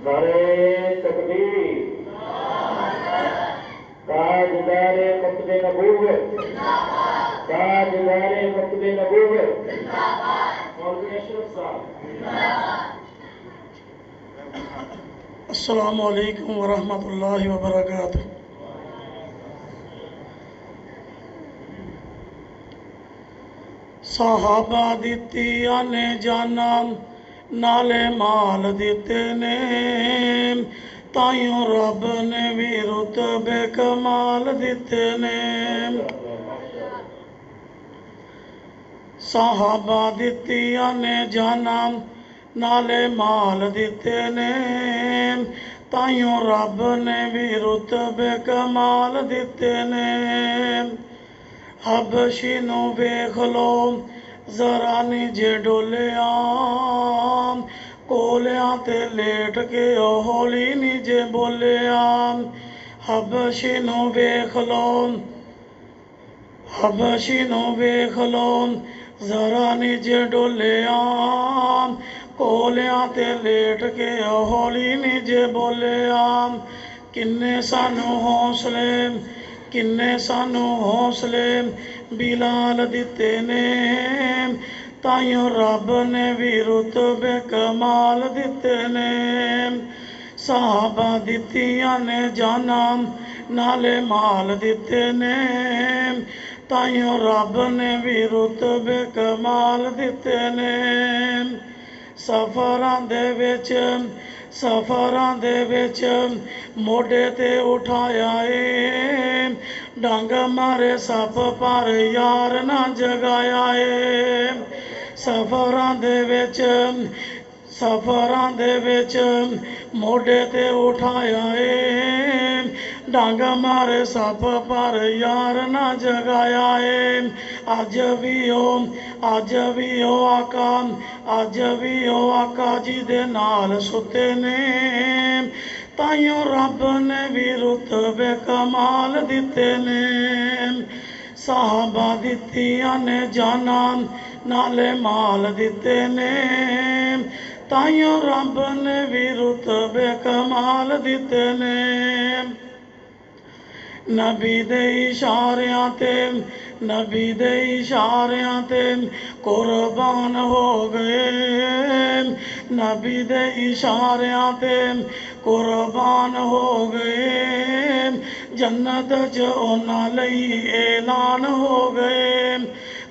नारे तकबीर, ताजदारे मकदे नबूवत, ताजदारे मकदे नबूवत, मौलवी अशरफ साहब। अस्सलामु अलैकुम वरहमतुल्लाहि वबरकातुह। साहबा दित्तियां ने जाना नाले माल दिते ने, ताइयों रब ने भी रुतबे कमाल दिते ने। साहबा दित्तियां ने जाना नाले माल दिते ने, ताइयों रब ने भी रुतबे कमाल दिते ने। हबशी नूं वेख लो जरा निजे डोलिया, कोलियां ते लेट के हौली निजे बोलिया। हबशी नूं वेख लो, हबशी नूं वेख लो जरा निजे डोलिया, कोलियां ते लेट के हौली निजे बोलिया। किन्ने सानू हौसले, किन्ने सानू हौसले बिलाल दिते ने, ताइयों रब ने भी रुतबे कमाल दिते ने। साहबा दित्तियां ने जाना नाले माल दिते ने, ताइयों रब ने भी रुतबे कमाल दिते ने। सफरां दे विच, सफरां दे विच मोढे ते उठाया ए, डंग मारे सप पर यार ना जगाया ए। सफरां दे विच, सफरां दे विच मोढे ते उठाया ए, डंग मारे सप पर यार ना जगाया ए। अज भी ओ आका, अज भी ओ आका जी दे नाल सुते ने, ताइयों रब ने भी रुतबे कमाल दिते ने। साहबा दित्तियां ने जाना नाले माल दिते ने, ताइयों रब ने भी रुतबे कमाल दिते ने। नबी दे इशारियां ते, नबी दे इशारियां ते कुर्बान हो गए, नबी दे इशारियां ते कुर्बान हो गए। जन्नत च उन्हां लई ऐलान हो गए।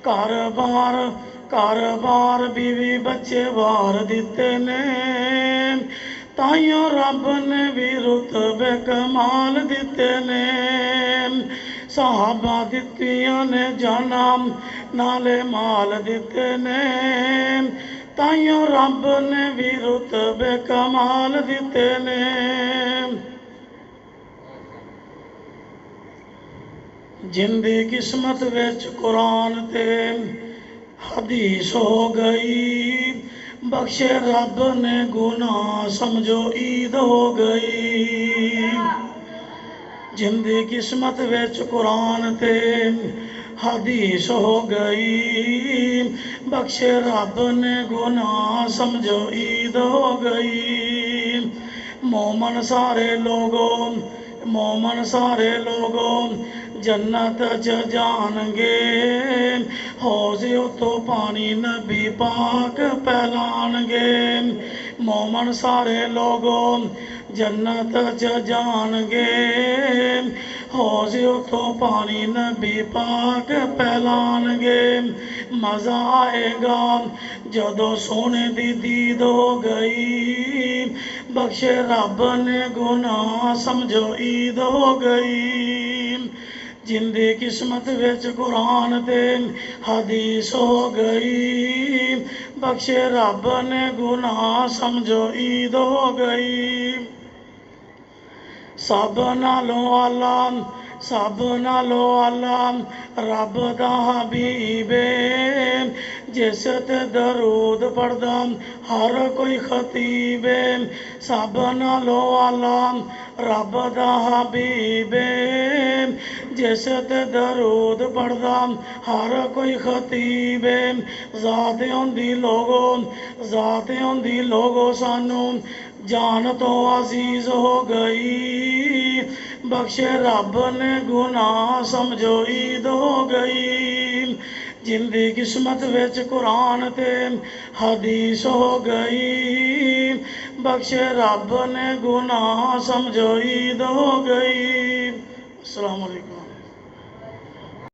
घर बार बीवी बच्चे वार दिते ने, ताइयों रब ने भी रुतबे कमाल दिते ने। साहबा दित्तियां ने जाना नाले माल दिते ने, ताइयों रब ने भी रुतबे कमाल दिते ने। जिंदी किस्मत विच कुरान ते हदीस हो गई, बख्शे रब ने गुनाह समझो ईद हो गई। जिंदी किस्मत विच कुरान ते हदीस हो गई, बख्शे रब ने गुनाह समझो ईद हो गई। मोमन सारे लोगों, मोमन सारे लोगों जन्नत च जाणगे, हौज़े उतो पानी नबी पाक पैलानगे। मोमन सारे लोगों जन्नत च जाणगे, हौज़े उतो पानी नबी पाक पैलानगे। मज़ा आएगा जदों सोने दी दीद हो गई, बख्शे रब ने गुनाह समझो ईद हो गई। जिंदी किस्मत विच कुरान ते हदीस हो गई, बख्शे रब ने गुनाह समझो ईद हो गई। सब नालों आला सब नालों आला रब दा हबीब जिस ते दरूद पढ़दा हर कोई खतीब सब नालों आला रब दा हबीब जिस ते दरूद पढ़दा हर कोई खतीब ज़ात होंदी लोगो ज़ात होंदी लोगो सानू जान तो अजीज हो गई बख्शे रब ने गुनाह समझो ईद हो गई जिंदी किस्मत विच कुरान ते हदीस हो गई बख्शे रब ने गुनाह समझो ईद हो गई। अस्सलाम वालेकुम।